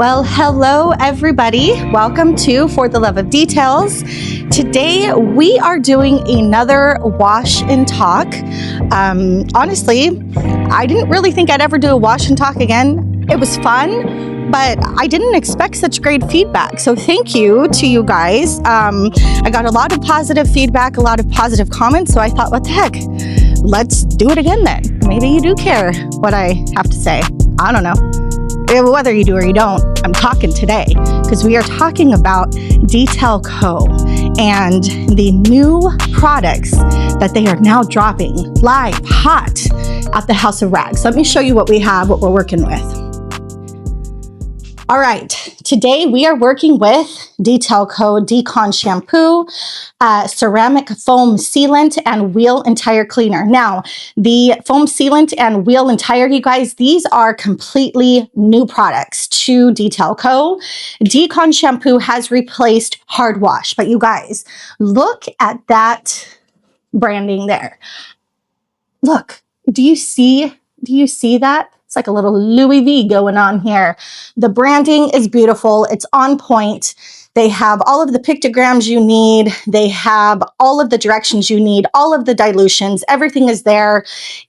Well, hello everybody. Welcome to For the Love of Details. Today we are doing another wash and talk. Honestly, I didn't really think I'd ever do a wash and talk again. It was fun, but I didn't expect such great feedback. So thank you to you guys. I got a lot of positive feedback, a lot of positive comments. So I thought, what the heck? Let's do it again then. Maybe you do care what I have to say. I don't know. Whether you do or you don't, I'm talking today because we are talking about Detail Co. and the new products that they are now dropping live, hot at the House of Rags. Let me show you what we have, what we're working with. All right, today we are working with Detail Co. Decon Shampoo, Ceramic Foam Sealant, and Wheel and Tire Cleaner. Now, the foam sealant and wheel and tire, you guys, these are completely new products to Detail Co. Decon Shampoo has replaced Hard Wash, but you guys, look at that branding there. Look, do you see that? It's like a little Louis V going on here. The branding is beautiful. It's on point. They have all of the pictograms you need. They have all of the directions you need, all of the dilutions. Everything is there.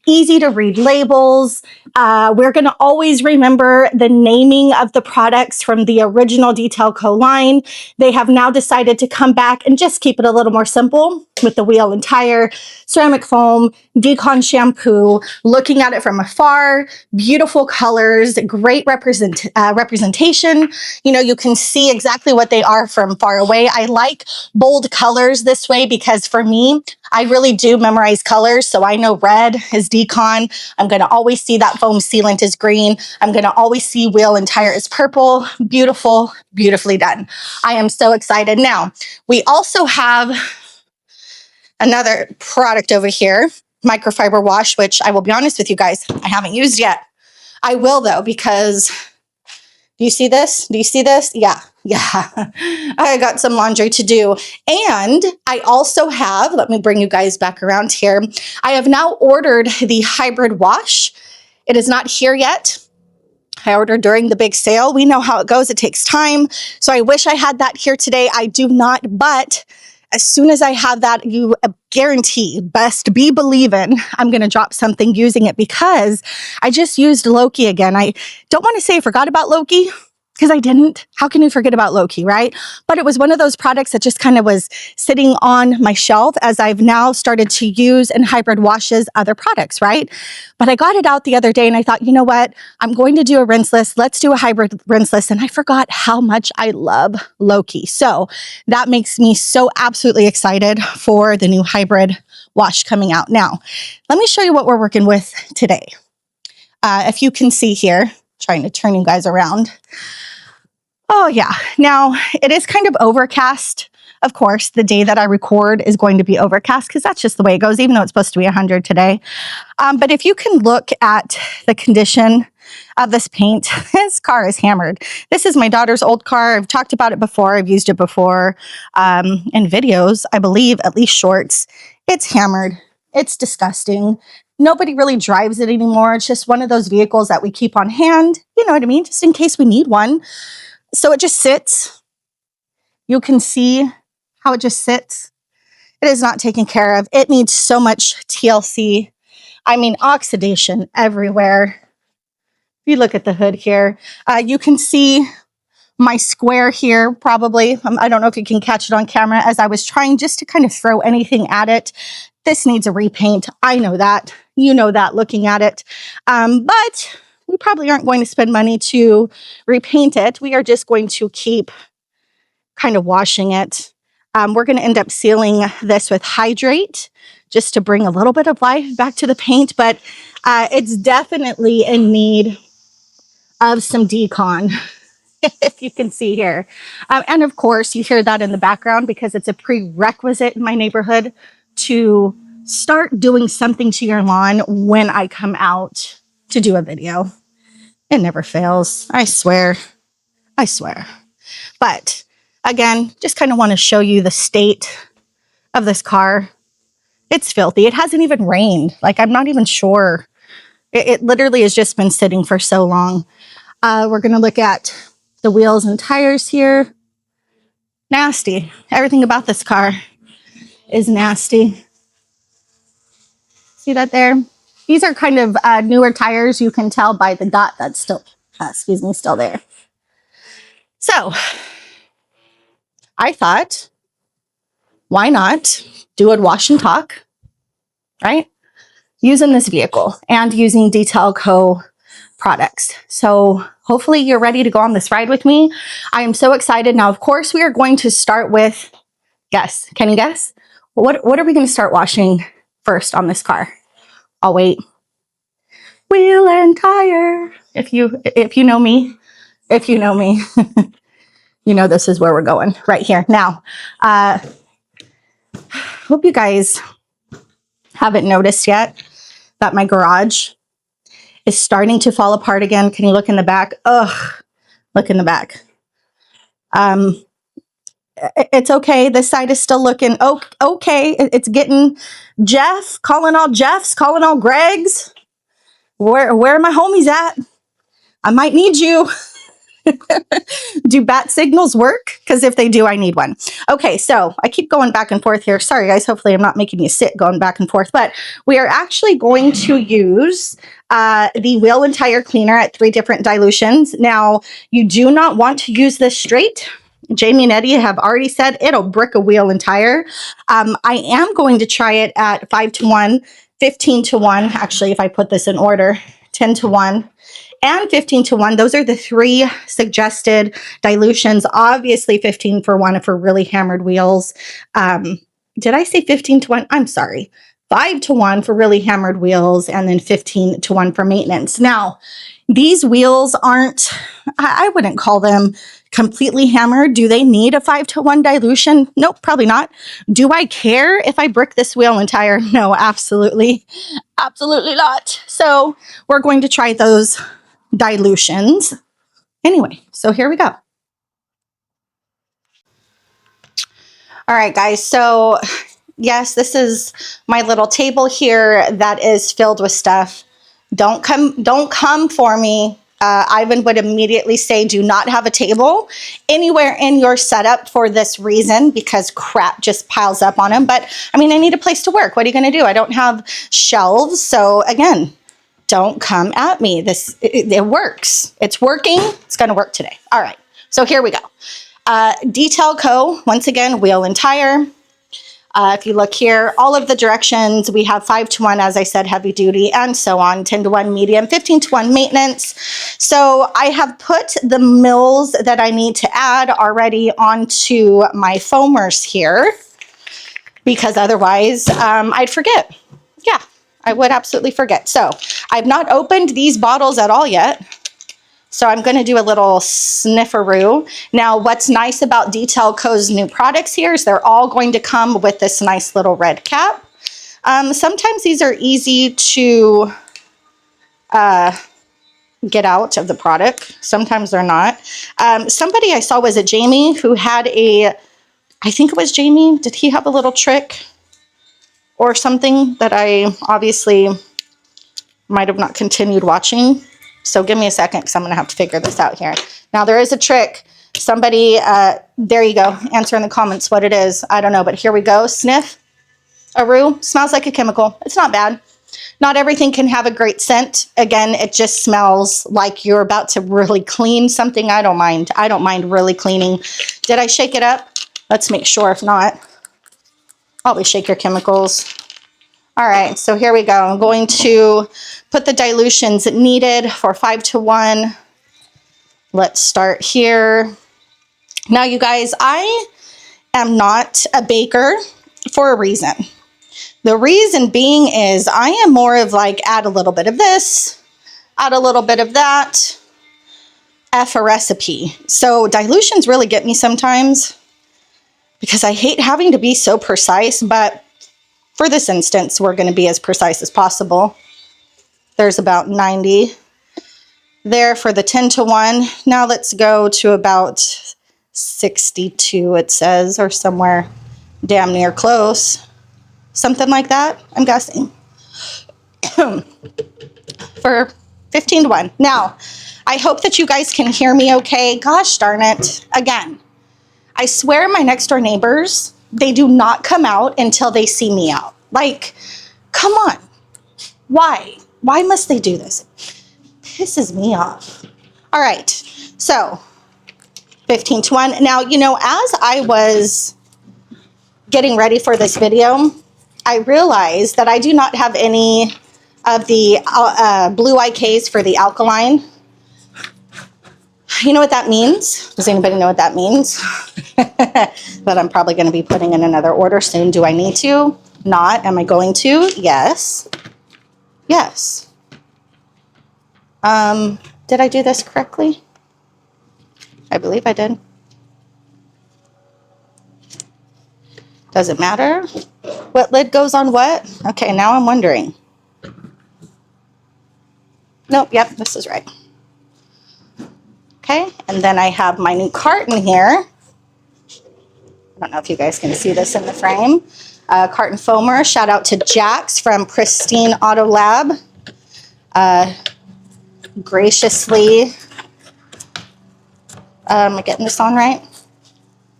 Easy to read labels. We're going to always remember the naming of the products from the original Detail Co. line. They have now decided to come back and just keep it a little more simple with the wheel and tire, ceramic foam, Decon Shampoo. Looking at it from afar, beautiful colors, great representation. You know, you can see exactly what they are from far away. I like bold colors this way because for me, I really do memorize colors. So I know red is Decon. I'm going to always see that foam sealant is green. I'm going to always see wheel and tire is purple. Beautiful, beautifully done. I am so excited. Now, we also have another product over here, microfiber wash, which I will be honest with you guys, I haven't used yet. I will though, because do you see this? Do you see this? Yeah. I got some laundry to do. And I also have, let me bring you guys back around here. I have now ordered the hybrid wash. It is not here yet. I ordered during the big sale. We know how it goes. It takes time. So I wish I had that here today. I do not, but as soon as I have that, you guarantee, best be believing, I'm going to drop something using it because I just used Loki again. I don't want to say I forgot about Loki because I didn't. How can you forget about Loki, right? But it was one of those products that just kind of was sitting on my shelf as I've now started to use and hybrid washes other products, right? But I got it out the other day and I thought, you know what? I'm going to do a rinse list. Let's do a hybrid rinse list. And I forgot how much I love Loki. So that makes me so absolutely excited for the new hybrid wash coming out. Now, let me show you what we're working with today. If you can see here, trying to turn you guys around. Oh yeah, now it is kind of overcast. Of course, the day that I record is going to be overcast because that's just the way it goes, even though it's supposed to be 100 today. But if you can look at the condition of this paint, this car is hammered. This is my daughter's old car. I've talked about it before. I've used it before in videos, I believe, at least shorts. It's hammered. It's disgusting. Nobody really drives it anymore. It's just one of those vehicles that we keep on hand. You know what I mean? Just in case we need one. So it just sits. You can see how it just sits. It is not taken care of. It needs so much TLC. I mean, oxidation everywhere. If you look at the hood here, you can see my square here probably. I don't know if you can catch it on camera as I was trying just to kind of throw anything at it. This needs a repaint. I know that. You know that looking at it. But we probably aren't going to spend money to repaint it. We are just going to keep kind of washing it. We're going to end up sealing this with Hydrate just to bring a little bit of life back to the paint, but it's definitely in need of some Decon, if you can see here. And of course, you hear that in the background because it's a prerequisite in my neighborhood to start doing something to your lawn when I come out to do a video. It never fails. I swear. But again, just kind of want to show you the state of this car. It's filthy. It hasn't even rained. Like, I'm not even sure. It literally has just been sitting for so long. We're going to look at The wheels and tires here, nasty. Everything about this car is nasty. See that there? These are kind of newer tires. You can tell by the dot that's still, still there. So I thought, why not do a wash and talk, right? Using this vehicle and using Detail Co. products. So hopefully you're ready to go on this ride with me. I am so excited. Now, of course, we are going to start with, guess. Can you guess? What are we going to start washing first on this car? I'll wait. Wheel and tire. If you know me, you know this is where we're going right here. Now, hope you guys haven't noticed yet that my garage is starting to fall apart again. Can you look in the back? Ugh, look in the back. It's okay. This side is still looking okay. It's getting Jeff, calling all Jeffs, calling all Gregs. Where are my homies at? I might need you. Do bat signals work? Because if they do, I need one. Okay, so I keep going back and forth here. Sorry, guys. Hopefully I'm not making you sit going back and forth. But we are actually going to use the wheel and tire cleaner at 3 different dilutions. Now, you do not want to use this straight. Jamie and Eddie have already said it'll brick a wheel and tire. I am going to try it at 5-to-1, 15-to-1. Actually, if I put this in order, 10-to-1. And 15-to-1. Those are the 3 suggested dilutions. Obviously, 15-for-1 for really hammered wheels. Did I say 15-to-1? I'm sorry. 5-to-1 for really hammered wheels, and then 15-to-1 for maintenance. Now, these wheels aren't, I wouldn't call them completely hammered. Do they need a 5-to-1 dilution? Nope, probably not. Do I care if I brick this wheel and tire? No, absolutely. Absolutely not. So we're going to try those dilutions. Anyway, so here we go. All right, guys. So yes, this is my little table here that is filled with stuff. Don't come for me. Ivan would immediately say, do not have a table anywhere in your setup for this reason, because crap just piles up on him. But I mean, I need a place to work. What are you going to do? I don't have shelves. So again, don't come at me. It works. It's working. It's going to work today. All right. So here we go. Detail Co. Once again, wheel and tire. If you look here, all of the directions, we have 5-to-1, as I said, heavy duty, and so on, 10-to-1 medium, 15-to-1 maintenance. So I have put the mills that I need to add already onto my foamers here, because otherwise I'd forget. Yeah, I would absolutely forget. So I've not opened these bottles at all yet. So I'm going to do a little snifferoo. Now, what's nice about Detail Co.'s new products here is they're all going to come with this nice little red cap. Sometimes these are easy to get out of the product. Sometimes they're not. Somebody I saw, was it Jamie, who had I think it was Jamie. Did he have a little trick or something that I obviously might have not continued watching? So give me a second, because I'm going to have to figure this out here. Now, there is a trick. Somebody, there you go. Answer in the comments what it is. I don't know, but here we go. Sniff. Aroo. Smells like a chemical. It's not bad. Not everything can have a great scent. Again, it just smells like you're about to really clean something. I don't mind. I don't mind really cleaning. Did I shake it up? Let's make sure. If not, always shake your chemicals. All right, so here we go. I'm going to put the dilutions needed for 5-to-1. Let's start here. Now, you guys, I am not a baker for a reason. The reason being is I am more of like, add a little bit of this, add a little bit of that, F a recipe. So dilutions really get me sometimes, because I hate having to be so precise, but for this instance, we're going to be as precise as possible. There's about 90 there for the 10-to-1. Now let's go to about 62, it says, or somewhere damn near close. Something like that, I'm guessing. For 15-to-1. Now, I hope that you guys can hear me okay. Gosh darn it. Again, I swear my next door neighbors, they do not come out until they see me out. Like, come on. Why? Why must they do this? It pisses me off. All right. So 15 to 1. Now, you know, as I was getting ready for this video, I realized that I do not have any of the blue IKs for the alkaline. You know what that means? Does anybody know what that means? But I'm probably going to be putting in another order soon. Do I need to? Not. Am I going to? Yes. Yes. Did I do this correctly? I believe I did. Does it matter? What lid goes on what? Okay, now I'm wondering. Nope, yep, this is right. Okay, and then I have my new carton here. I don't know if you guys can see this in the frame. Carton foamer. Shout out to Jax from Pristine Auto Lab. Graciously, am I getting this on right?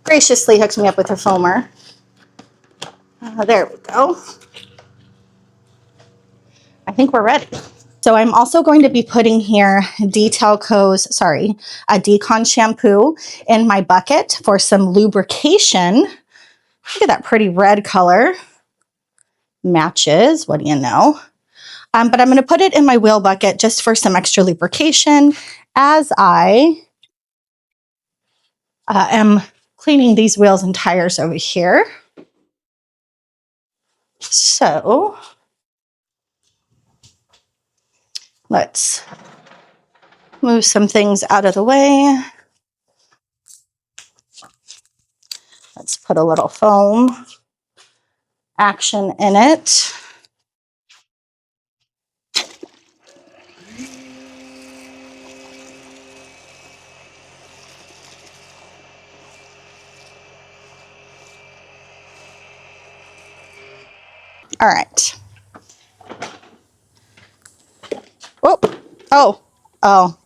Graciously hooked me up with a foamer. There we go. I think we're ready. So I'm also going to be putting here Decon shampoo in my bucket for some lubrication. Look at that pretty red color. Matches, what do you know? But I'm going to put it in my wheel bucket just for some extra lubrication as I am cleaning these wheels and tires over here. So let's move some things out of the way. Let's put a little foam action in it. All right. Oh.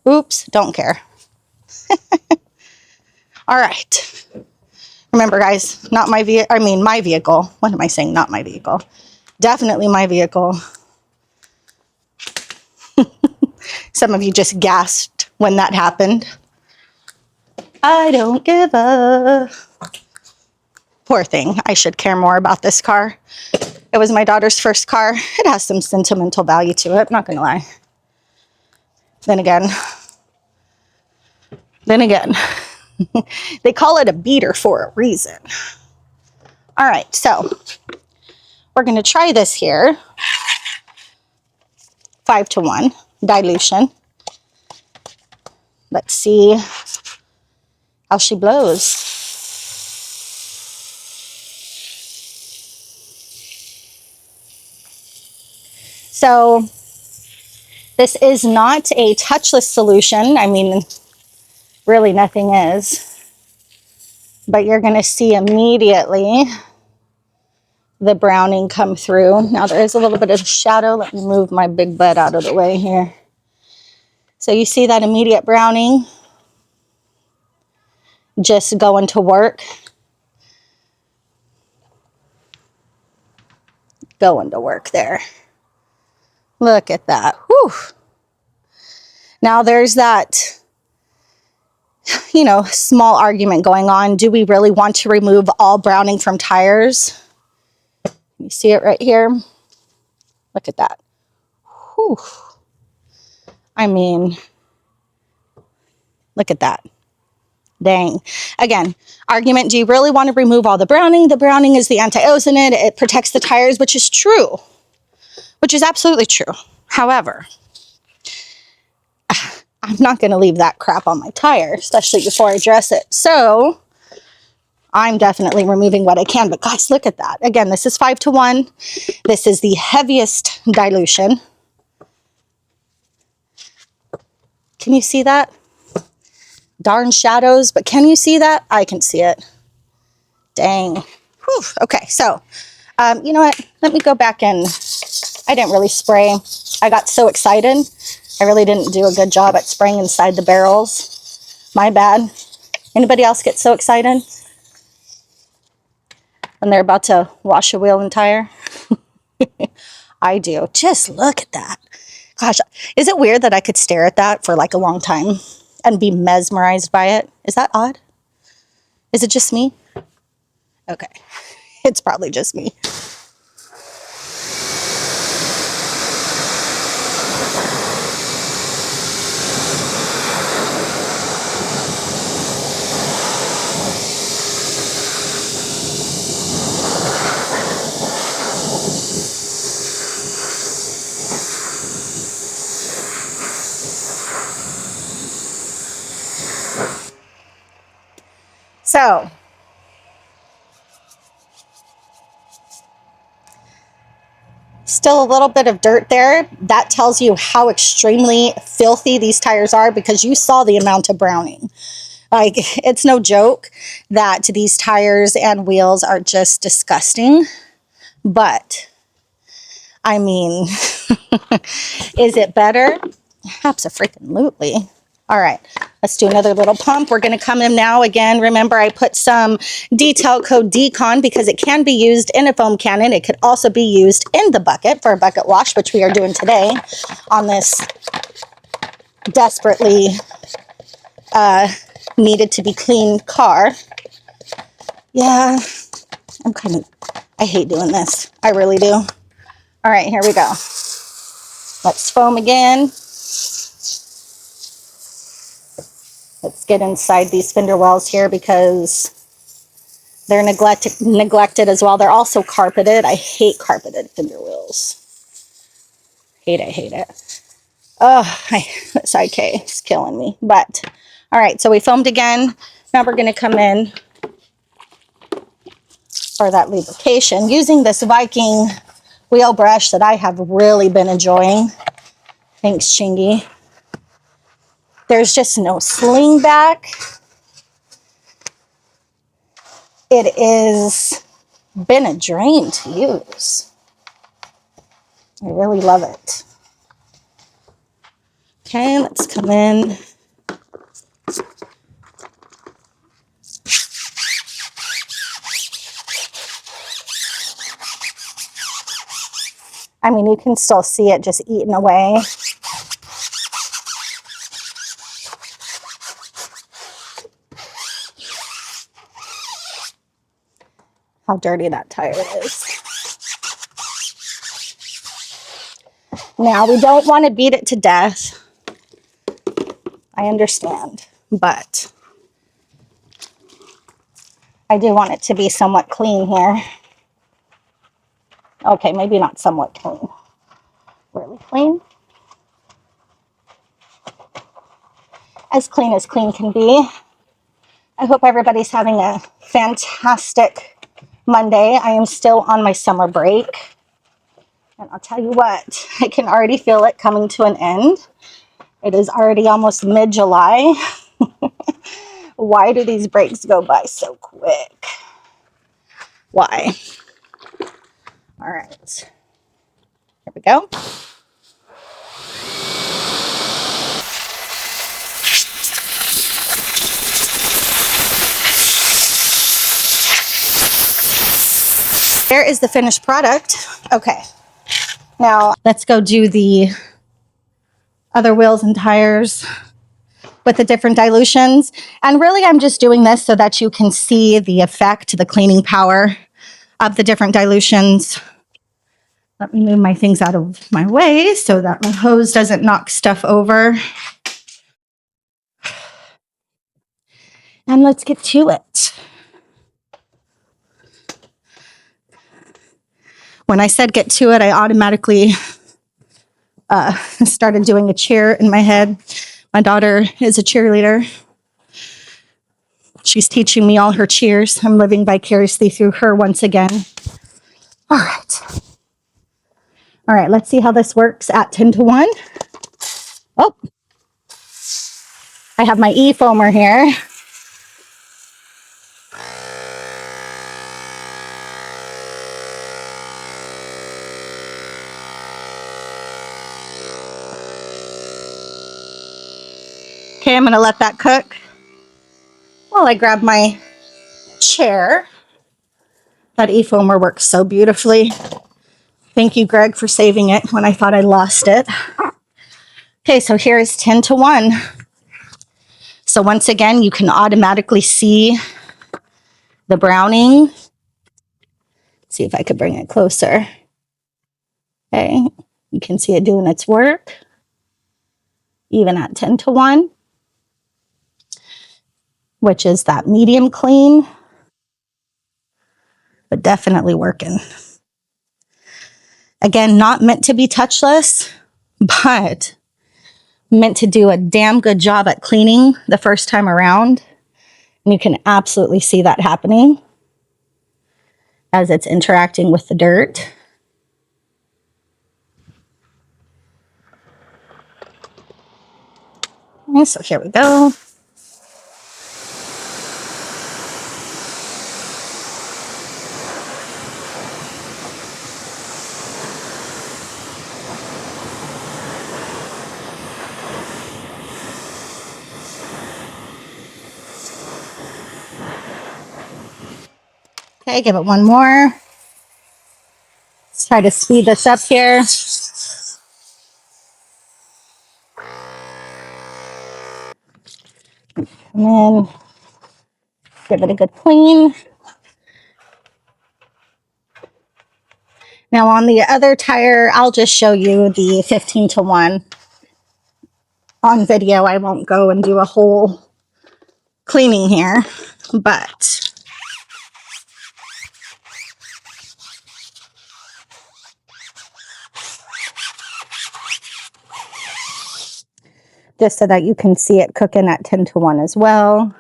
Oops, don't care. All right. Remember, guys, not my vehicle. I mean, my vehicle. What am I saying? Not my vehicle. Definitely my vehicle. Some of you just gasped when that happened. I don't give a... Poor thing. I should care more about this car. It was my daughter's first car. It has some sentimental value to it. Not going to lie. Then again, they call it a beater for a reason. All right, so we're going to try this here. 5 to 1 dilution. Let's see how she blows. So this is not a touchless solution. I mean, really nothing is. But you're going to see immediately the browning come through. Now there is a little bit of shadow. Let me move my big butt out of the way here. So you see that immediate browning just going to work. Going to work there. Look at that. Whew. Now there's that, you know, small argument going on. Do we really want to remove all browning from tires? You see it right here? Look at that. Whew. I mean, look at that. Dang. Again, argument, do you really want to remove all the browning? The browning is the anti-ozonate. It protects the tires, which is true. Which is absolutely true. However, I'm not going to leave that crap on my tire, especially before I dress it. So I'm definitely removing what I can. But guys, look at that. Again, this is 5 to 1. This is the heaviest dilution. Can you see that? Darn shadows, but can you see that? I can see it. Dang. Whew. Okay, so you know what? Let me go back and I didn't really spray. I got so excited. I really didn't do a good job at spraying inside the barrels. My bad. Anybody else get so excited when they're about to wash a wheel and tire? I do. Just look at that. Gosh, is it weird that I could stare at that for like a long time and be mesmerized by it? Is that odd? Is it just me? Okay. It's probably just me. So, still a little bit of dirt there. That tells you how extremely filthy these tires are because you saw the amount of browning. Like, it's no joke that these tires and wheels are just disgusting. But, I mean, is it better? Absolutely. All right, let's do another little pump. We're going to come in now. Again, remember I put some detail code DCON because it can be used in a foam cannon. It could also be used in the bucket for a bucket wash, which we are doing today on this desperately needed to be cleaned car. Yeah, I hate doing this. I really do. All right, here we go. Let's foam again. Let's get inside these fender wells here because they're neglected as well. They're also carpeted. I hate carpeted fender wheels. Hate it. Oh, side K is killing me. But, all right, so we foamed again. Now we're going to come in for that lubrication using this Viking wheel brush that I have really been enjoying. Thanks, Chingy. There's just no sling back. It is been a drain to use. I really love it. Okay, let's come in. I mean, you can still see it just eating away. How dirty that tire is. Now, we don't want to beat it to death. I understand, but I do want it to be somewhat clean here. Okay, maybe not somewhat clean. Really clean. As clean can be. I hope everybody's having a fantastic Monday. I am still on my summer break. And I'll tell you what, I can already feel it coming to an end. It is already almost mid-July. Why do these breaks go by so quick? Why? All right. Here we go. There is the finished product. Okay. Now, let's go do the other wheels and tires with the different dilutions. And really, I'm just doing this so that you can see the effect, the cleaning power of the different dilutions. Let me move my things out of my way so that my hose doesn't knock stuff over. And let's get to it. When I said get to it, I automatically started doing a cheer in my head. My daughter is a cheerleader. She's teaching me all her cheers. I'm living vicariously through her once again. All right, let's see how this works at 10 to 1. Oh, I have my e-foamer here. Okay, I'm gonna let that cook while I grab my chair. That e-foamer works so beautifully. Thank you, Greg, for saving it when I thought I lost it. Okay, so here is 10 to 1. So once again, you can automatically see the browning. Let's see if I could bring it closer. Okay, you can see it doing its work, even at 10 to 1, which is that medium clean, but definitely working. Again, not meant to be touchless, but meant to do a damn good job at cleaning the first time around. And you can absolutely see that happening as it's interacting with the dirt. Okay, so here we go. Okay, give it one more. Let's try to speed this up here. And then give it a good clean. Now on the other tire, I'll just show you the 15 to 1 on video. I won't go and do a whole cleaning here, but just so that you can see it cooking at 10 to 1 as well.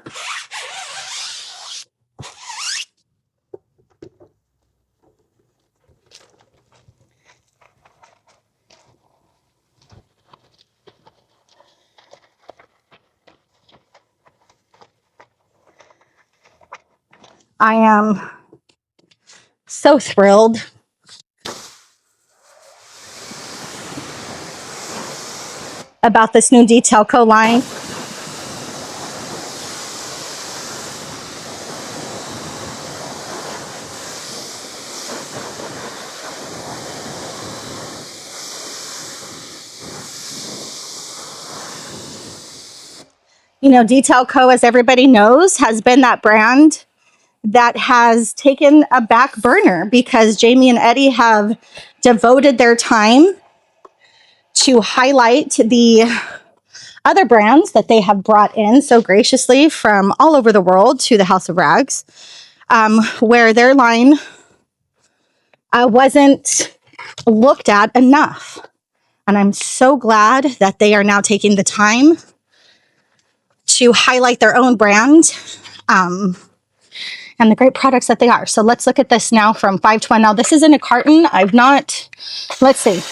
I am so thrilled about this new Detailco line. You know, Detailco, as everybody knows, has been that brand that has taken a back burner because Jamie and Eddie have devoted their time to highlight the other brands that they have brought in so graciously from all over the world to the House of Rags, where their line wasn't looked at enough. And I'm so glad that they are now taking the time to highlight their own brand and the great products that they are. So let's look at this now from 5 to 1. Now this is in a carton. Let's see.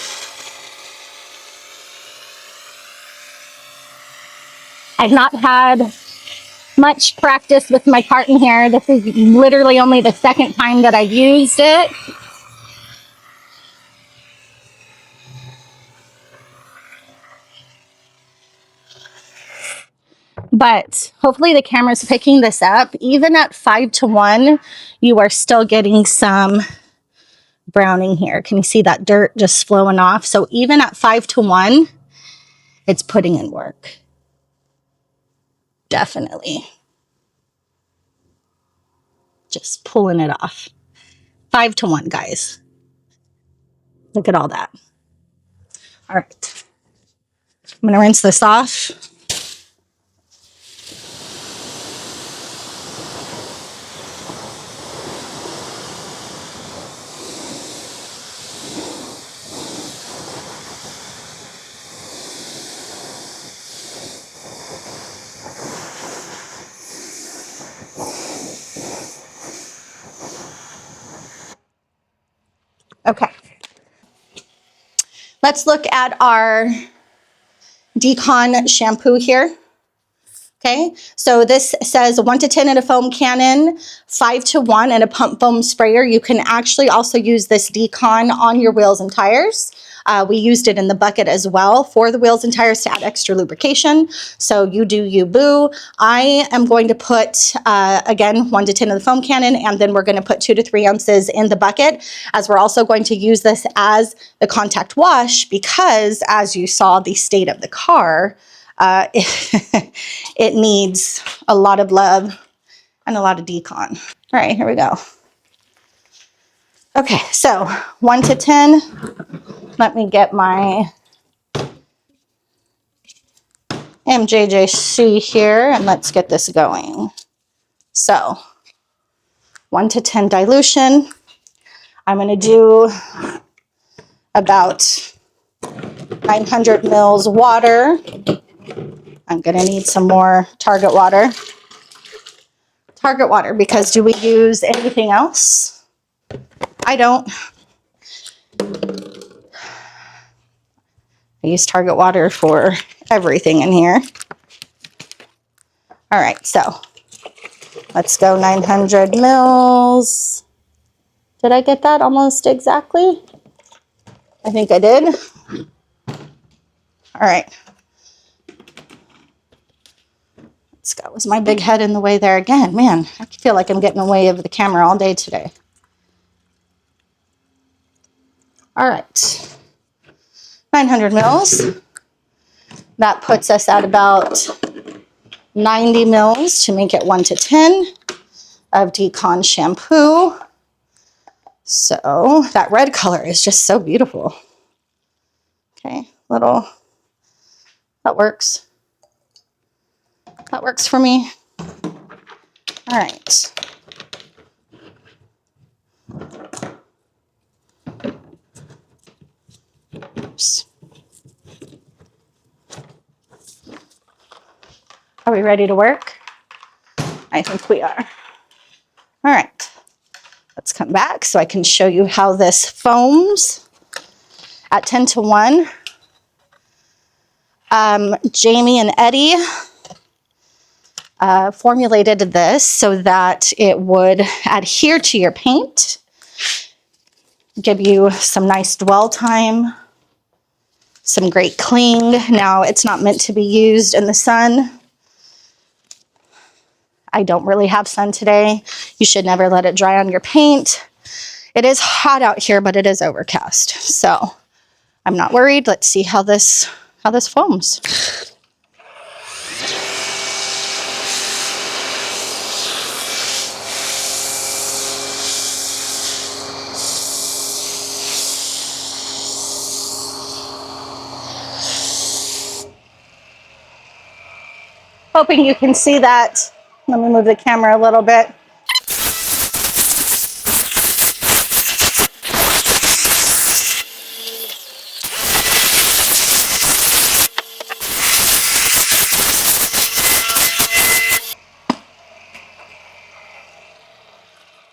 I've not had much practice with my carton here. This is literally only the second time that I've used it. But hopefully the camera's picking this up. Even at 5 to 1, you are still getting some browning here. Can you see that dirt just flowing off? So even at 5 to 1, it's putting in work. Definitely. Just pulling it off. 5 to 1, guys. Look at all that. All right. I'm going to rinse this off. Okay. Let's look at our Decon shampoo here. Okay, so this says 1 to 10 in a foam cannon, 5 to 1 in a pump foam sprayer. You can actually also use this Decon on your wheels and tires. We used it in the bucket as well for the wheels and tires to add extra lubrication. So you do you, boo. I am going to put, again, 1 to 10 of the foam cannon, and then we're going to put 2 to 3 ounces in the bucket, as we're also going to use this as the contact wash, because as you saw the state of the car, it needs a lot of love and a lot of decon. All right, here we go. Okay, so 1 to 10. Let me get my MJJC here and let's get this going. So 1 to 10 dilution. I'm going to do about 900 mils water. I'm going to need some more Target water. Target water, because do we use anything else? I don't. I use Target water for everything in here. All right, so let's go 900 mils. Did I get that almost exactly? I think I did. All right. Let's go. Was my big head in the way there again? Man, I feel like I'm getting in the way of the camera all day today. All right. 900 mils. That puts us at about 90 mils to make it 1 to 10 of Decon shampoo. So that red color is just so beautiful. Okay, that works. That works for me. All right. Oops. Are we ready to work? I think we are. All right. Let's come back so I can show you how this foams at 10 to 1. Jamie and Eddie formulated this so that it would adhere to your paint, give you some nice dwell time, some great cling. Now, it's not meant to be used in the sun. I don't really have sun today. You should never let it dry on your paint. It is hot out here, but it is overcast. So I'm not worried. Let's see how this foams. Hoping you can see that. Let me move the camera a little bit.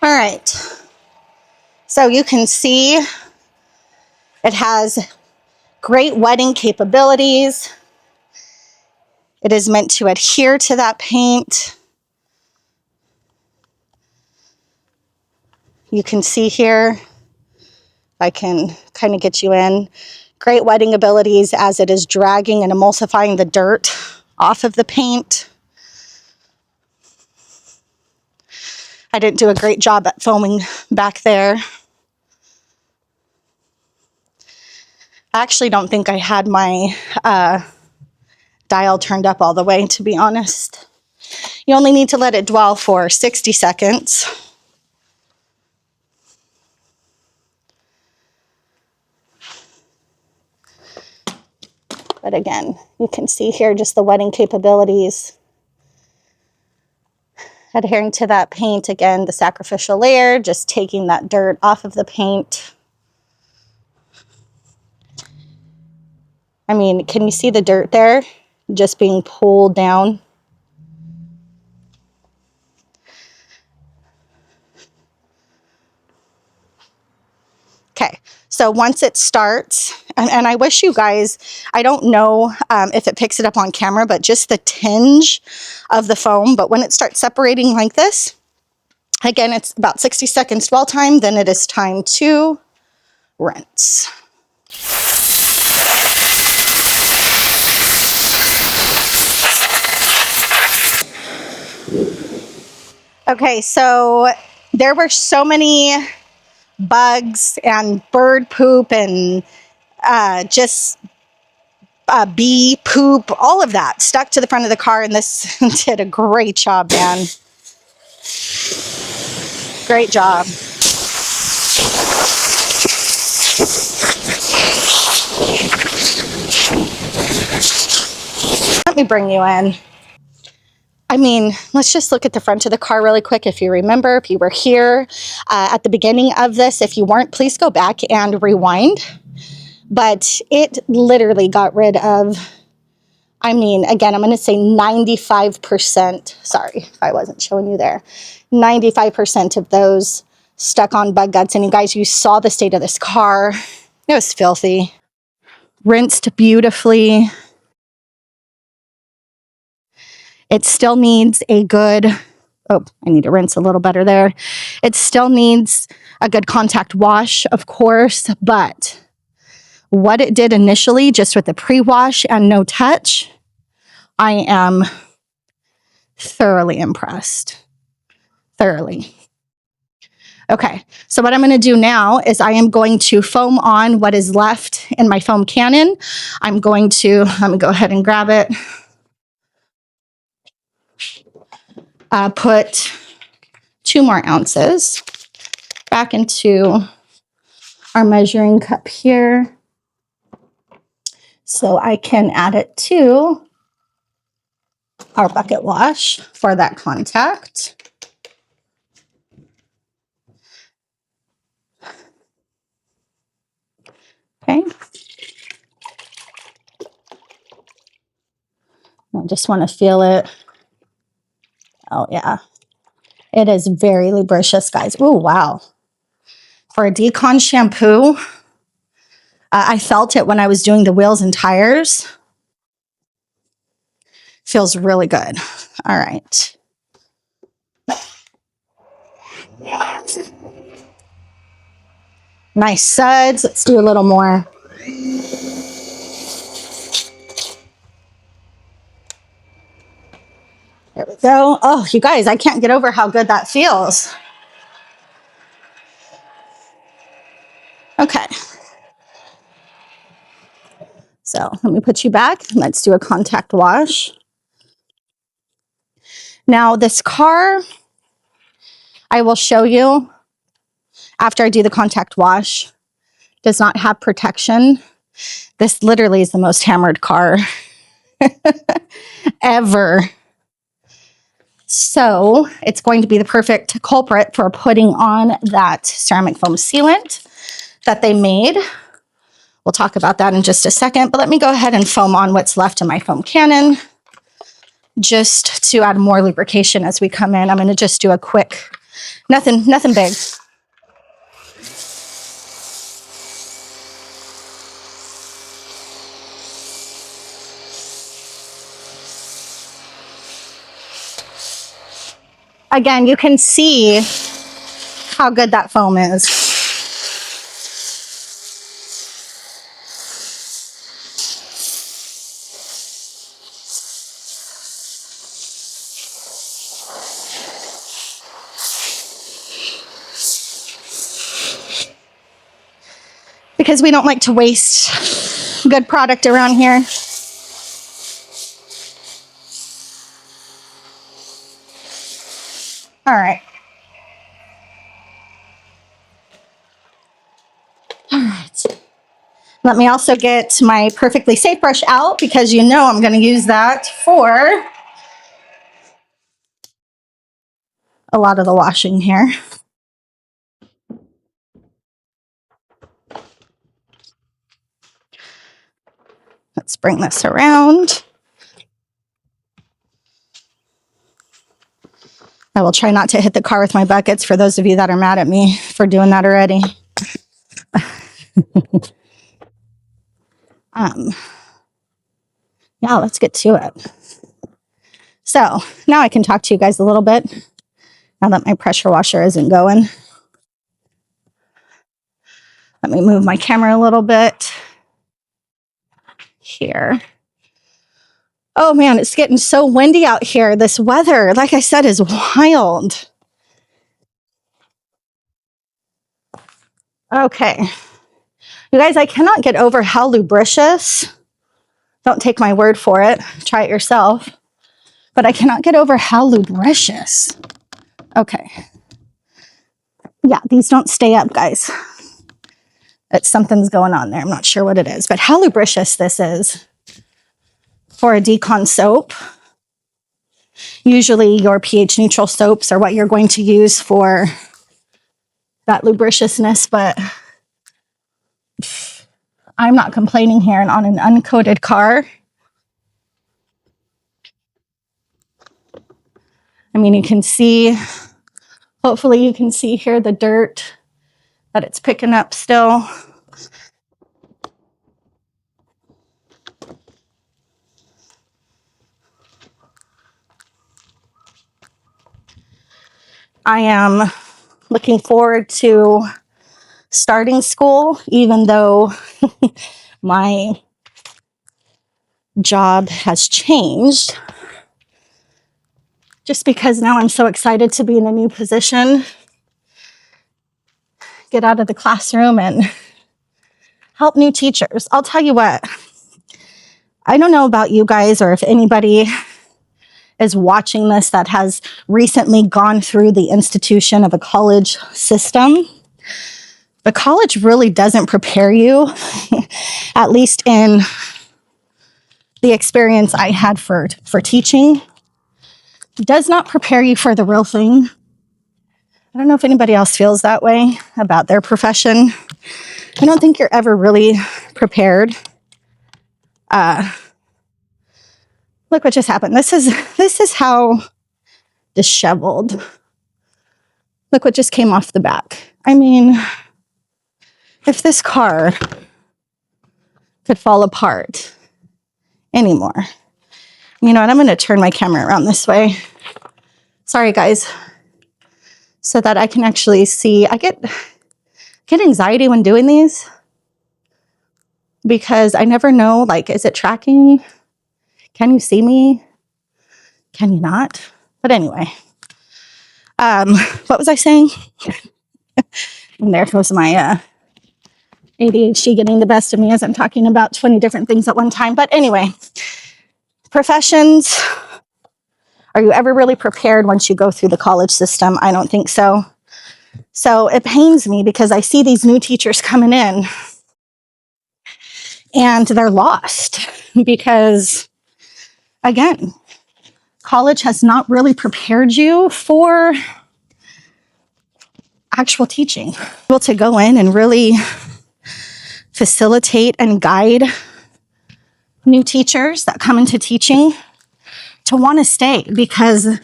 All right. So you can see it has great wetting capabilities. It is meant to adhere to that paint. You can see here, I can kind of get you in. Great wetting abilities as it is dragging and emulsifying the dirt off of the paint. I didn't do a great job at foaming back there. I actually don't think I had my dial turned up all the way, to be honest. You only need to let it dwell for 60 seconds. But again, you can see here just the wetting capabilities. Adhering to that paint, again, the sacrificial layer, just taking that dirt off of the paint. I mean, can you see the dirt there? Just being pulled down. Okay, so once it starts, and I wish you guys, I don't know if it picks it up on camera, but just the tinge of the foam. But when it starts separating like this, again, it's about 60 seconds dwell time, then it is time to rinse. Okay, so there were so many bugs and bird poop and just bee poop, all of that stuck to the front of the car, and this did a great job, man. Great job. Let me bring you in. I mean, let's just look at the front of the car really quick. If you remember, if you were here at the beginning of this, if you weren't, please go back and rewind. But it literally got rid of, I mean, again, I'm going to say 95%. Sorry if I wasn't showing you there. 95% of those stuck on bug guts. And you guys, you saw the state of this car. It was filthy. Rinsed beautifully. It still needs a good, oh, I need to rinse a little better there. It still needs a good contact wash, of course, but what it did initially, just with the pre-wash and no touch, I am thoroughly impressed. Thoroughly. Okay, so what I'm going to do now is I am going to foam on what is left in my foam cannon. I'm going to, let me go ahead and grab it. Put 2 more ounces back into our measuring cup here so I can add it to our bucket wash for that contact. Okay. I just want to feel it. Oh, yeah. It is very lubricious, guys. Oh, wow. For a Decon shampoo, I felt it when I was doing the wheels and tires. Feels really good. All right. Nice suds. Let's do a little more. There we go. Oh, you guys, I can't get over how good that feels. Okay. So let me put you back. Let's do a contact wash. Now this car, I will show you after I do the contact wash, does not have protection. This literally is the most hammered car ever. So it's going to be the perfect culprit for putting on that ceramic foam sealant that they made. We'll talk about that in just a second, but let me go ahead and foam on what's left in my foam cannon just to add more lubrication as we come in. I'm going to just do a quick, nothing big. Again, you can see how good that foam is. Because we don't like to waste good product around here. All right. All right. Let me also get my Perfectly Safe brush out because you know I'm going to use that for a lot of the washing here. Let's bring this around. I will try not to hit the car with my buckets for those of you that are mad at me for doing that already. Yeah, let's get to it. So now I can talk to you guys a little bit now that my pressure washer isn't going. Let me move my camera a little bit here. Oh man, it's getting so windy out here. This weather, like I said, is wild. Okay. You guys, I cannot get over how lubricious. Don't take my word for it. Try it yourself. But I cannot get over how lubricious. Okay. Yeah, these don't stay up, guys. Something's going on there. I'm not sure what it is, but how lubricious this is for a decon soap. Usually your pH neutral soaps are what you're going to use for that lubriciousness, but I'm not complaining here. And on an uncoated car, I mean, you can see, hopefully you can see here the dirt that it's picking up still. I am looking forward to starting school, even though my job has changed. Just because now I'm so excited to be in a new position, get out of the classroom and help new teachers. I'll tell you what, I don't know about you guys or if anybody is watching this that has recently gone through the institution of a college system. The college really doesn't prepare you, at least in the experience I had for teaching, does not prepare you for the real thing. I don't know if anybody else feels that way about their profession. I don't think you're ever really prepared. Look what just happened. This is how disheveled. Look what just came off the back. I mean, if this car could fall apart anymore. You know what? I'm going to turn my camera around this way. Sorry, guys. So that I can actually see. I get anxiety when doing these because I never know, like, is it tracking? Can you see me? Can you not? But anyway, what was I saying? And there goes my ADHD getting the best of me as I'm talking about 20 different things at one time. But anyway, professions. Are you ever really prepared once you go through the college system? I don't think so. So it pains me because I see these new teachers coming in and they're lost because, again, college has not really prepared you for actual teaching. Able to go in and really facilitate and guide new teachers that come into teaching to want to stay, because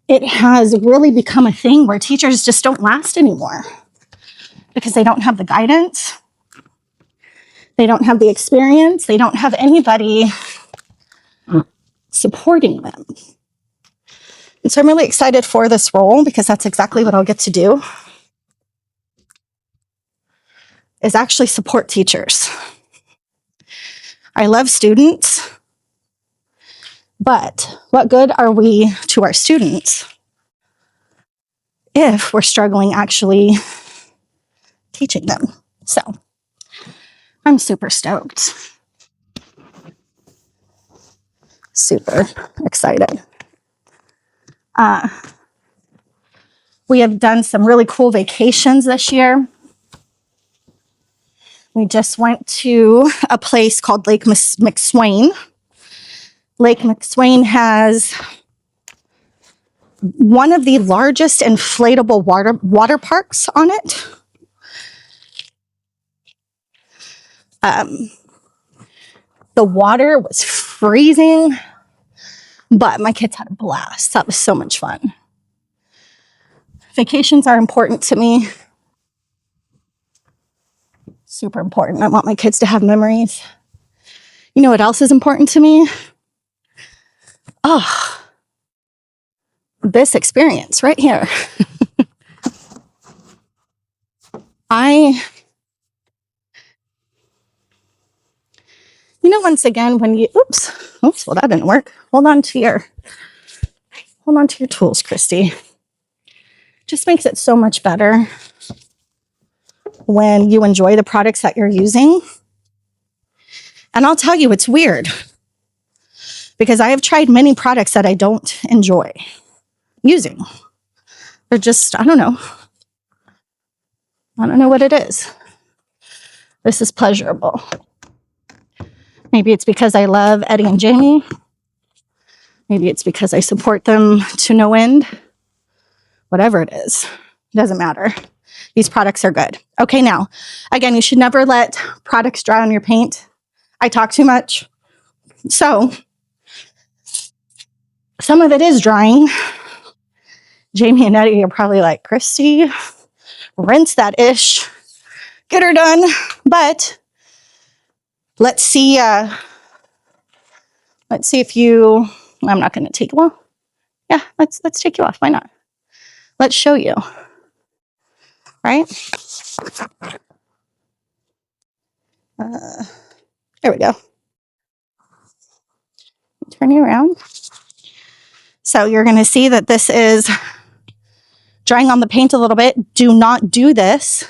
it has really become a thing where teachers just don't last anymore because they don't have the guidance, they don't have the experience, they don't have anybody supporting them. And so I'm really excited for this role because that's exactly what I'll get to do, is actually support teachers. I love students, but what good are we to our students if we're struggling actually teaching them? So I'm super stoked. Super excited. We have done some really cool vacations this year. We just went to a place called Lake McSwain. Lake McSwain has one of the largest inflatable water parks on it. The water was freezing, but my kids had a blast. That was so much fun. Vacations are important to me. Super important. I want my kids to have memories. You know what else is important to me? Oh, this experience right here. Once again, when you, oops, well, that didn't work. Hold on to your tools, Christy. Just makes it so much better when you enjoy the products that you're using. And I'll tell you, it's weird because I have tried many products that I don't enjoy using. They're just, I don't know. I don't know what it is. This is pleasurable. Maybe it's because I love Eddie and Jamie. Maybe it's because I support them to no end. Whatever it is, it doesn't matter. These products are good. Okay, now, again, you should never let products dry on your paint. I talk too much. So, some of it is drying. Jamie and Eddie are probably like, Christy, rinse that ish. Get her done. But let's see if you, I'm not going to take you off. Yeah, let's take you off. Why not? Let's show you. Right? There we go. Turn you around. So you're going to see that this is drying on the paint a little bit. Do not do this.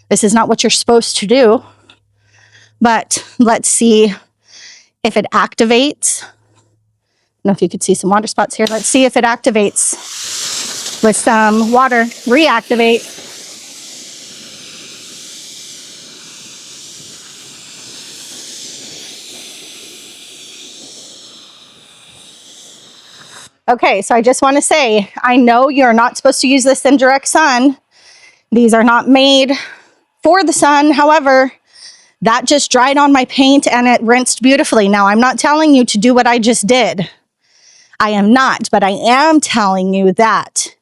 This is not what you're supposed to do. But let's see if it activates. I don't know if you could see some water spots here. Let's see if it activates with some water. Reactivate. Okay, so I just want to say, I know you're not supposed to use this in direct sun. These are not made for the sun. However, that just dried on my paint and it rinsed beautifully. Now, I'm not telling you to do what I just did. I am not, but I am telling you that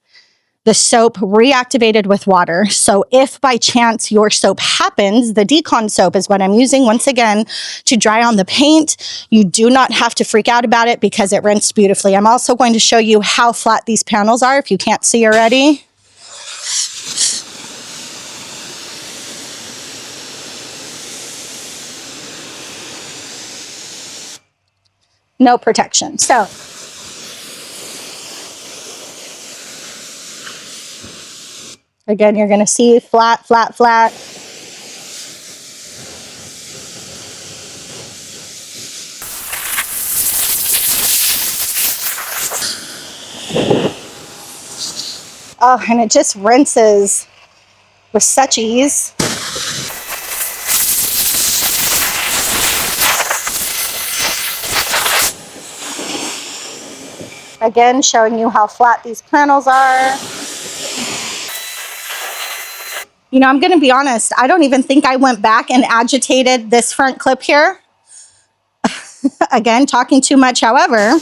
the soap reactivated with water. So if by chance your soap happens, the Decon soap is what I'm using once again to dry on the paint, you do not have to freak out about it because it rinsed beautifully. I'm also going to show you how flat these panels are if you can't see already. No protection. So again, you're going to see flat, flat, flat. Oh, and it just rinses with such ease. Again, showing you how flat these panels are. You know, I'm going to be honest. I don't even think I went back and agitated this front clip here. Again, talking too much, however.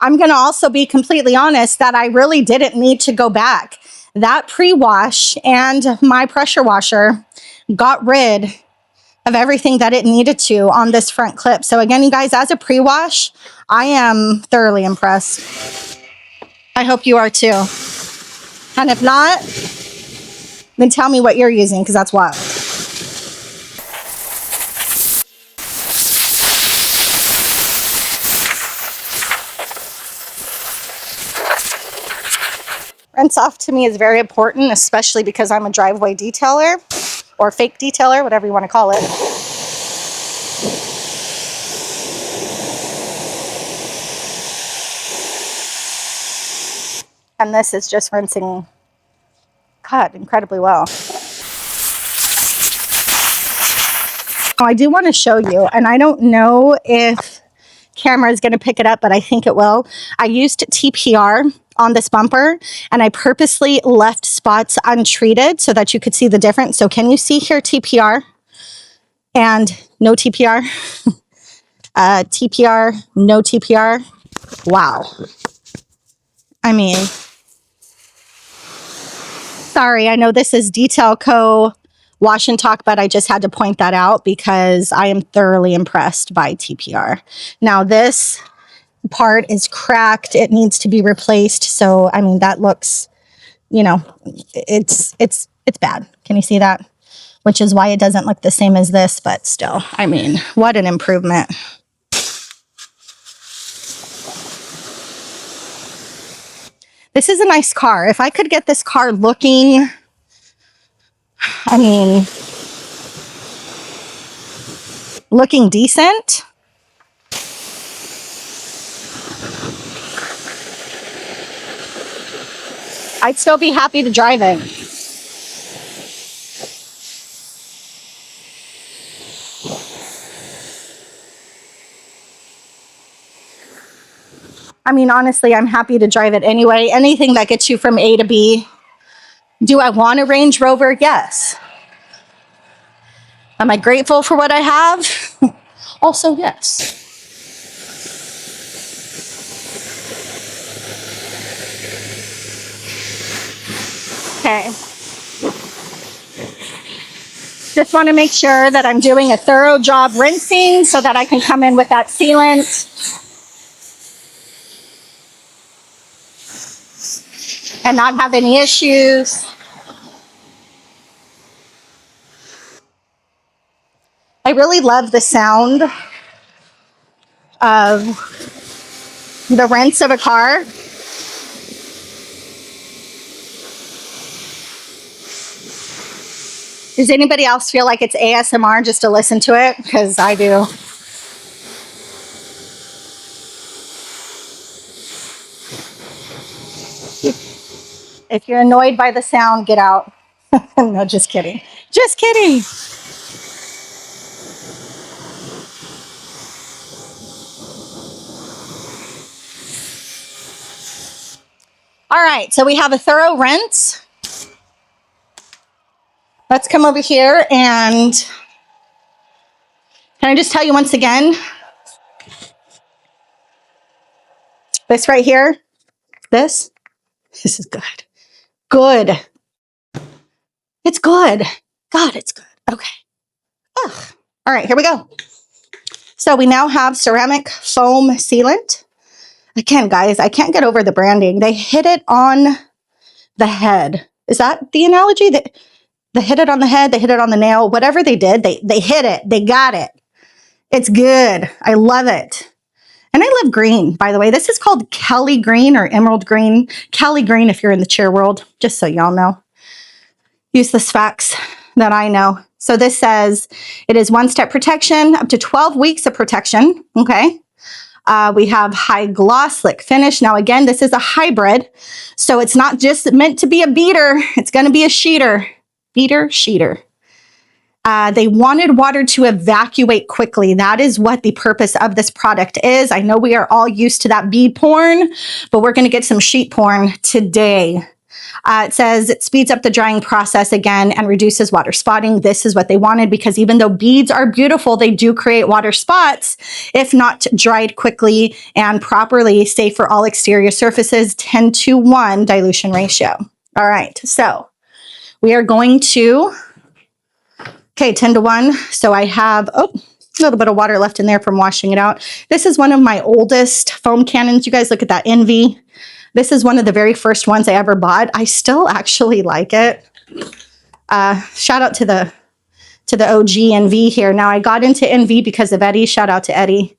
I'm going to also be completely honest that I really didn't need to go back. That pre-wash and my pressure washer got rid of everything that it needed to on this front clip. So again, you guys, as a pre-wash, I am thoroughly impressed. I hope you are too. And if not, then tell me what you're using, because that's wild. Rinse off to me is very important, especially because I'm a driveway detailer or fake detailer, whatever you want to call it. And this is just rinsing, God, incredibly well. I do want to show you, and I don't know if camera is going to pick it up, but I think it will. I used TPR on this bumper, and I purposely left spots untreated so that you could see the difference. So can you see here TPR and no TPR? TPR, no TPR. Wow. I mean, sorry, I know this is Detail Co. Wash and Talk, but I just had to point that out because I am thoroughly impressed by TPR. Now this part is cracked. It needs to be replaced. So, I mean, that looks, you know, it's bad. Can you see that? Which is why it doesn't look the same as this, but still, I mean, what an improvement. This is a nice car. If I could get this car looking, I mean, looking decent. I'd still be happy to drive it. I mean, honestly, I'm happy to drive it anyway. Anything that gets you from A to B. Do I want a Range Rover? Yes. Am I grateful for what I have? Also, yes. Okay. Just want to make sure that I'm doing a thorough job rinsing so that I can come in with that sealant. And not have any issues. I really love the sound of the rinse of a car. Does anybody else feel like it's ASMR just to listen to it? Because I do. If you're annoyed by the sound, get out. No, just kidding. Just kidding. All right, so we have a thorough rinse. Let's come over here and can I just tell you once again, this right here, this is good. Good. It's good. God, it's good. Okay. Ugh. All right, here we go. So we now have ceramic foam sealant. Again, guys, I can't get over the branding. They hit it on the head. Is that the analogy? They hit it on the head, they hit it on the nail, whatever they did, they hit it, they got it. It's good. I love it. And I love green, by the way. This is called Kelly green or emerald green. Kelly green if you're in the cheer world, just so y'all know. Useless facts that I know. So this says it is one-step protection, up to 12 weeks of protection, okay? We have high gloss, slick finish. Now, again, this is a hybrid, so it's not just meant to be a beater. It's going to be a sheeter. Beater, sheeter. They wanted water to evacuate quickly. That is what the purpose of this product is. I know we are all used to that bead porn, but we're going to get some sheet porn today. It says it speeds up the drying process again and reduces water spotting. This is what they wanted because even though beads are beautiful, they do create water spots if not dried quickly and properly. Safe for all exterior surfaces, 10:1 dilution ratio. All right, so we are going to, okay, 10:1. So I have, a little bit of water left in there from washing it out. This is one of my oldest foam cannons. You guys look at that Envy. This is one of the very first ones I ever bought. I still actually like it. Shout out to the OG Envy here. Now I got into Envy because of Eddie. Shout out to Eddie.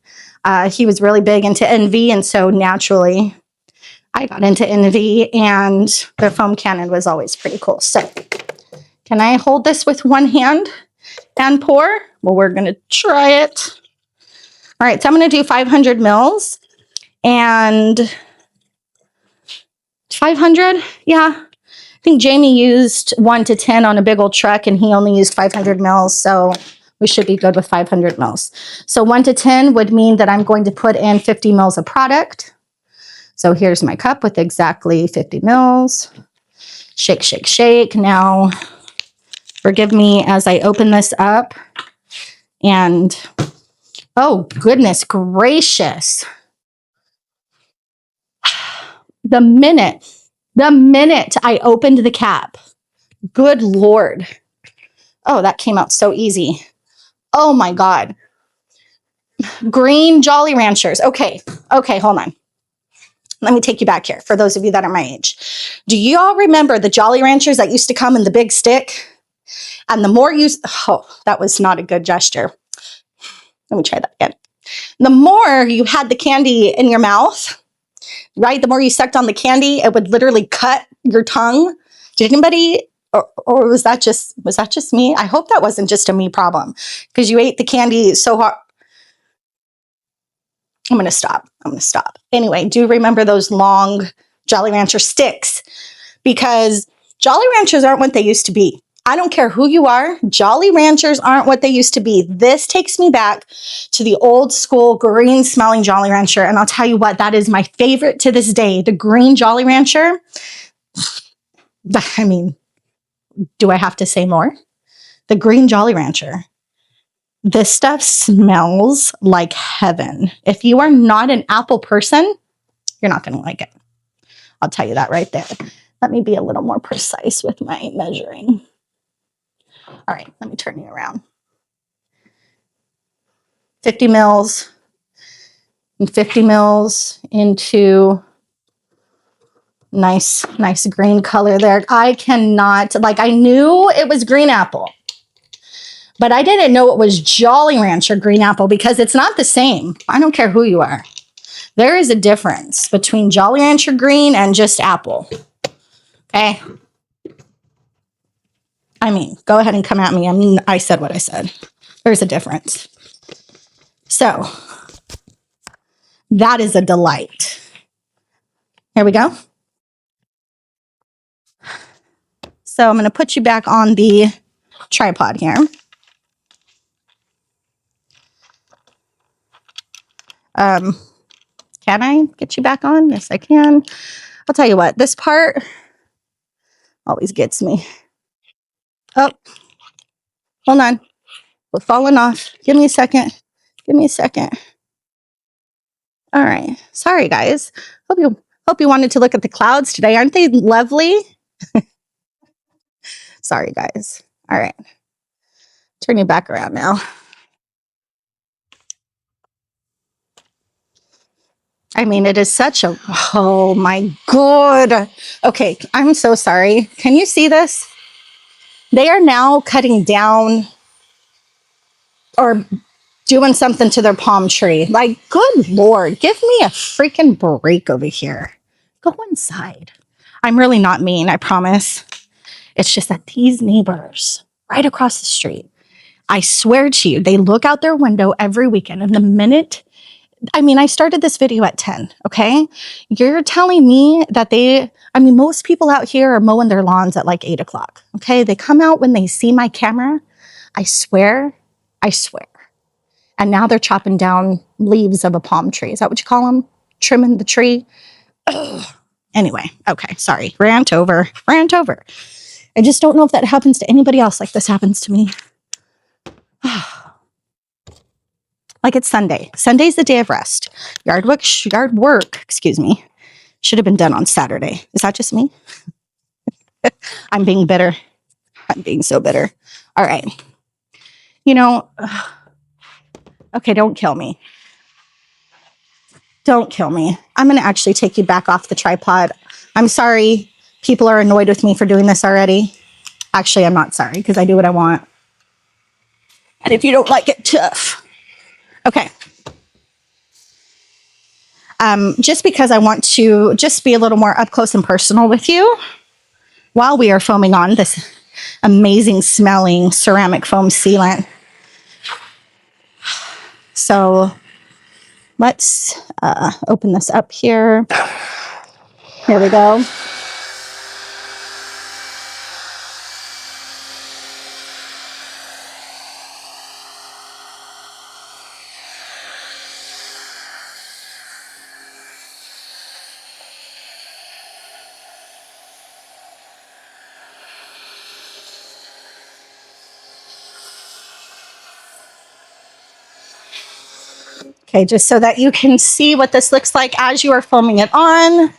He was really big into Envy, and so naturally I got into Envy, and their foam cannon was always pretty cool. So can I hold this with one hand and pour? Well, we're going to try it. All right, so I'm going to do 500 mils and 500. Yeah, I think Jamie used 1 to 10 on a big old truck and he only used 500 mils. So we should be good with 500 mils. So 1 to 10 would mean that I'm going to put in 50 mils of product. So here's my cup with exactly 50 mils. Shake, shake, shake. Now, forgive me as I open this up. And, oh, goodness gracious. The minute I opened the cap, good Lord. Oh, that came out so easy. Oh my God. Green Jolly Ranchers. Okay, hold on. Let me take you back here for those of you that are my age. Do you all remember the Jolly Ranchers that used to come in the big stick? And the more you, oh, that was not a good gesture. Let me try that again. The more you had the candy in your mouth, right? The more you sucked on the candy, it would literally cut your tongue. Did anybody, or was that just me? I hope that wasn't just a me problem because you ate the candy so hard. I'm going to stop. Anyway, do remember those long Jolly Rancher sticks because Jolly Ranchers aren't what they used to be. I don't care who you are. Jolly Ranchers aren't what they used to be. This takes me back to the old school green smelling Jolly Rancher. And I'll tell you what, that is my favorite to this day. The green Jolly Rancher. I mean, do I have to say more? The green Jolly Rancher. This stuff smells like heaven. If you are not an apple person, you're not going to like it. I'll tell you that right there. Let me be a little more precise with my measuring. All right, let me turn you around. 50 mils and 50 mils into nice green color there. I cannot, like, I knew it was green apple, but I didn't know it was Jolly Rancher green apple because it's not the same. I don't care who you are. There is a difference between Jolly Rancher green and just apple. Okay? I mean, go ahead and come at me. I mean, I said what I said. There's a difference. So, that is a delight. Here we go. So, I'm going to put you back on the tripod here. Can I get you back on? Yes, I can. I'll tell you what, this part always gets me. Oh, hold on. We're falling off. Give me a second. All right. Sorry, guys. Hope you wanted to look at the clouds today. Aren't they lovely? Sorry, guys. All right. Turn you back around now. I mean, it is such a, oh my God. Okay, I'm so sorry. Can you see this? They are now cutting down or doing something to their palm tree. Like, good Lord, give me a freaking break over here. Go inside. I'm really not mean, I promise. It's just that these neighbors right across the street, I swear to you, they look out their window every weekend. And the minute, I mean, I started this video at 10, okay? You're telling me that most people out here are mowing their lawns at like 8 o'clock, okay? They come out when they see my camera. I swear. And now they're chopping down leaves of a palm tree. Is that what you call them? Trimming the tree? Ugh. Anyway, okay, sorry. Rant over. I just don't know if that happens to anybody else like this happens to me. Like it's Sunday. Sunday's the day of rest. Yard work, should have been done on Saturday. Is that just me? I'm being bitter. I'm being so bitter. All right. Okay, don't kill me. I'm going to actually take you back off the tripod. I'm sorry. People are annoyed with me for doing this already. Actually, I'm not sorry because I do what I want. And if you don't like it, tough. Okay. Just because I want to just be a little more up close and personal with you while we are foaming on this amazing smelling ceramic foam sealant. So let's open this up here. Here we go. Okay, just so that you can see what this looks like as you are foaming it on.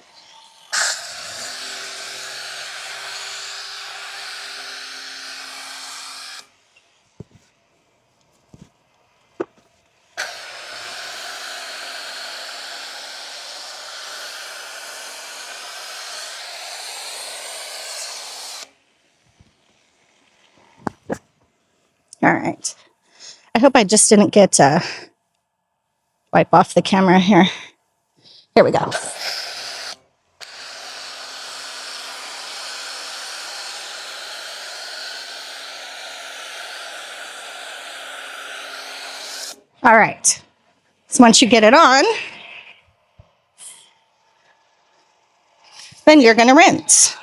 All right. I hope I just didn't get wipe off the camera here. Here we go. All right. So once you get it on, then you're going to rinse.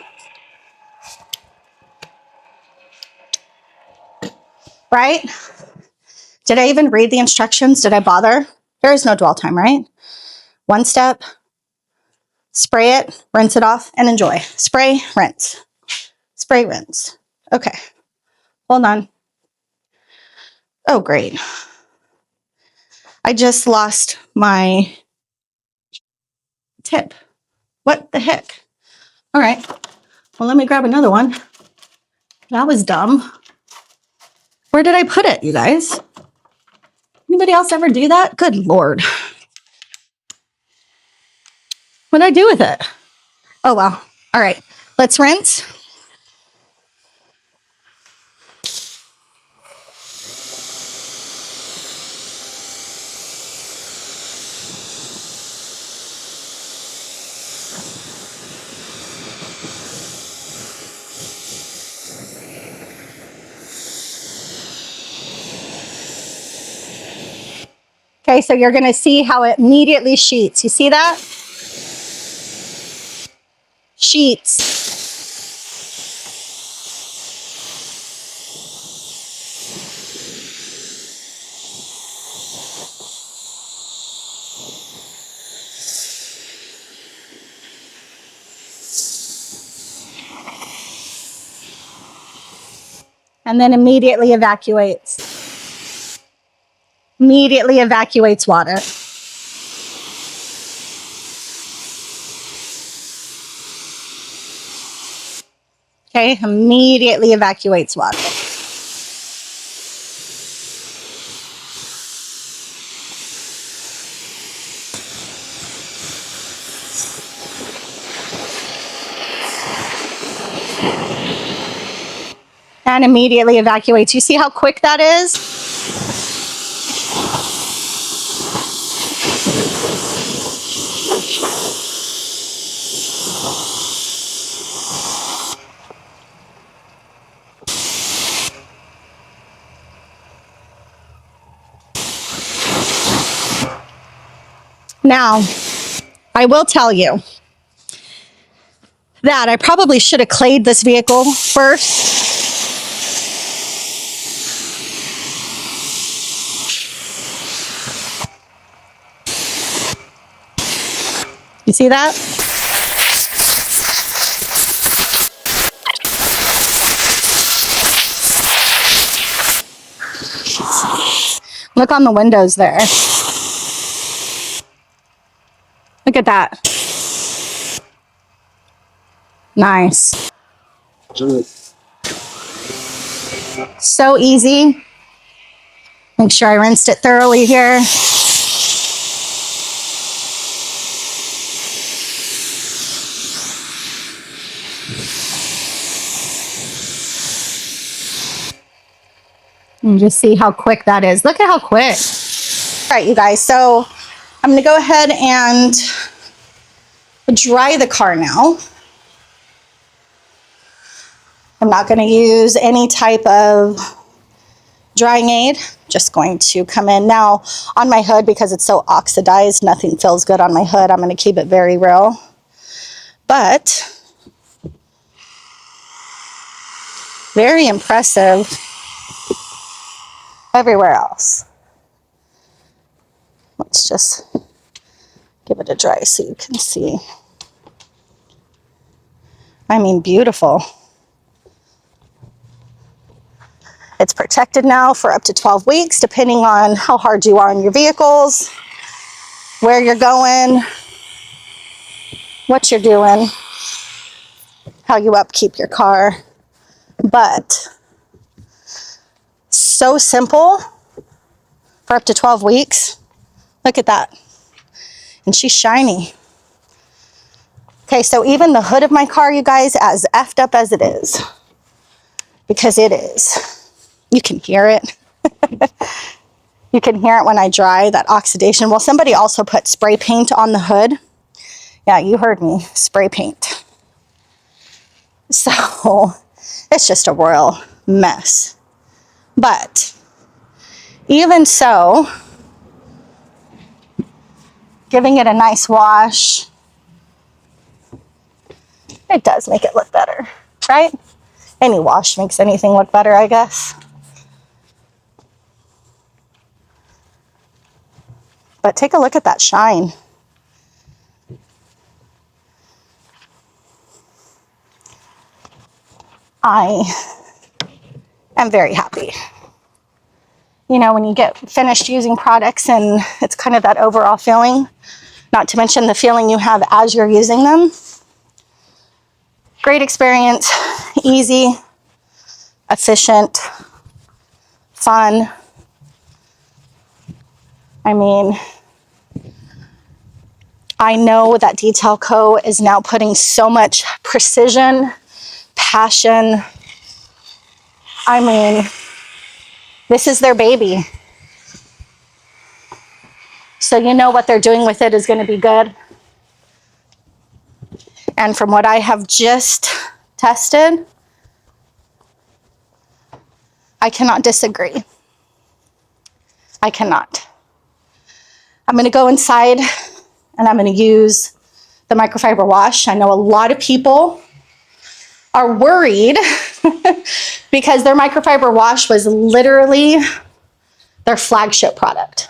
Right? Did I even read the instructions? Did I bother? There is no dwell time, right? One step, spray it, rinse it off, and enjoy. Spray, rinse. Spray, rinse. Okay. Hold on. Oh, great. I just lost my tip. What the heck? All right. Well, let me grab another one. That was dumb. Where did I put it, you guys? Anybody else ever do that? Good Lord. What did I do with it? Oh, well. All right. Let's rinse. Okay, so you're going to see how it immediately sheets. You see that? Sheets. And then immediately evacuates. Immediately evacuates water. Okay, immediately evacuates water. And immediately evacuates. You see how quick that is? Now, I will tell you that I probably should have clayed this vehicle first. You see that? Look on the windows there. Look at that. Nice. So easy. Make sure I rinsed it thoroughly here. And just see how quick that is. Look at how quick. All right, you guys. So I'm going to go ahead and dry the car now. I'm not going to use any type of drying aid. Just going to come in now on my hood because it's so oxidized. Nothing feels good on my hood. I'm going to keep it very real. But very impressive everywhere else. Let's just give it a dry so you can see. I mean, beautiful. It's protected now for up to 12 weeks, depending on how hard you are on your vehicles, where you're going, what you're doing, how you upkeep your car. But so simple for up to 12 weeks. Look at that. And she's shiny. Okay, so even the hood of my car, you guys, as effed up as it is, because it is, you can hear it. You can hear it when I dry, that oxidation. Well, somebody also put spray paint on the hood. Yeah, you heard me, spray paint. So it's just a royal mess. But even so, giving it a nice wash. It does make it look better, right? Any wash makes anything look better, I guess. But take a look at that shine. I am very happy. You know, when you get finished using products and it's kind of that overall feeling, not to mention the feeling you have as you're using them. Great experience, easy, efficient, fun. I mean, I know that Detail Co. is now putting so much precision, passion. I mean, this is their baby. So you know what they're doing with it is going to be good. And from what I have just tested, I cannot disagree. I cannot. I'm going to go inside and I'm going to use the microfiber wash. I know a lot of people are worried because their microfiber wash was literally their flagship product.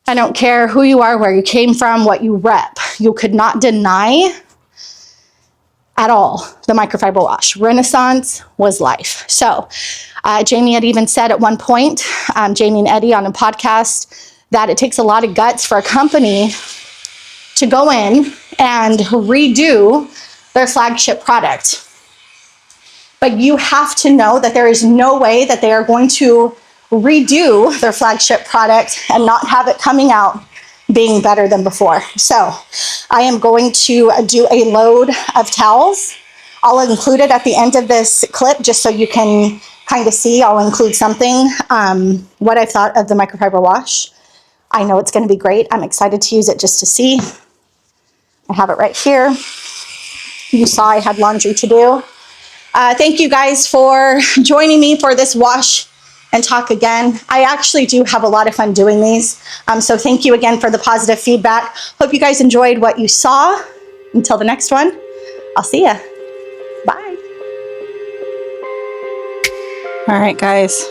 I don't care who you are, where you came from, what you rep. You could not deny at all the microfiber wash. Renaissance was life. So Jamie had even said at one point, Jamie and Eddie on a podcast, that it takes a lot of guts for a company to go in and redo their flagship product. But you have to know that there is no way that they are going to redo their flagship product and not have it coming out being better than before. So I am going to do a load of towels. I'll include it at the end of this clip just so you can kind of see. I'll include something, what I thought of the microfiber wash. I know it's going to be great. I'm excited to use it just to see. I have it right here. You saw I had laundry to do. Thank you guys for joining me for this wash and talk again. I actually do have a lot of fun doing these. So thank you again for the positive feedback. Hope you guys enjoyed what you saw. Until the next one, I'll see ya. Bye. All right, guys.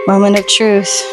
Moment of truth.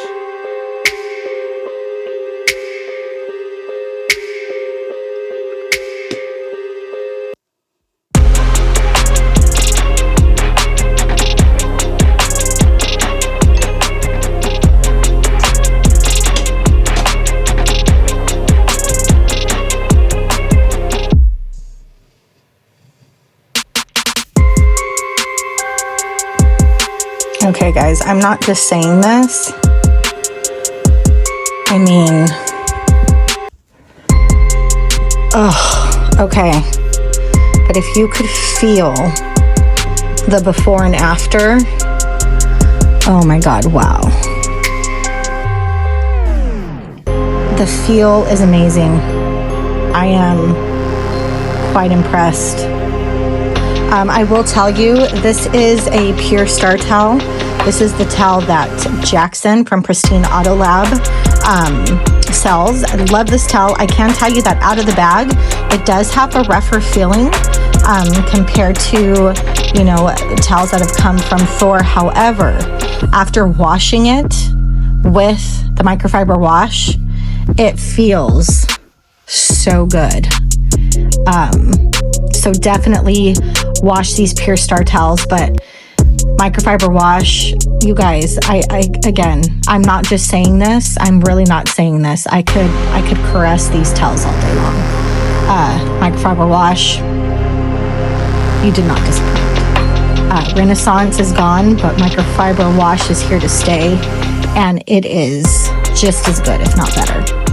Okay, guys, I'm not just saying this. I mean, okay. But if you could feel the before and after, oh my God, wow. The feel is amazing. I am quite impressed. I will tell you, this is a Pure Star towel. This is the towel that Jackson from Pristine Auto Lab sells. I love this towel. I can tell you that out of the bag, it does have a rougher feeling compared to, you know, towels that have come from Thor. However, after washing it with the microfiber wash, it feels so good. So definitely wash these Pure Star towels, but microfiber wash, you guys, again, I'm not just saying this. I'm really not saying this. I could caress these towels all day long. Microfiber wash, you did not disappoint. Renaissance is gone, but microfiber wash is here to stay, and it is just as good, if not better.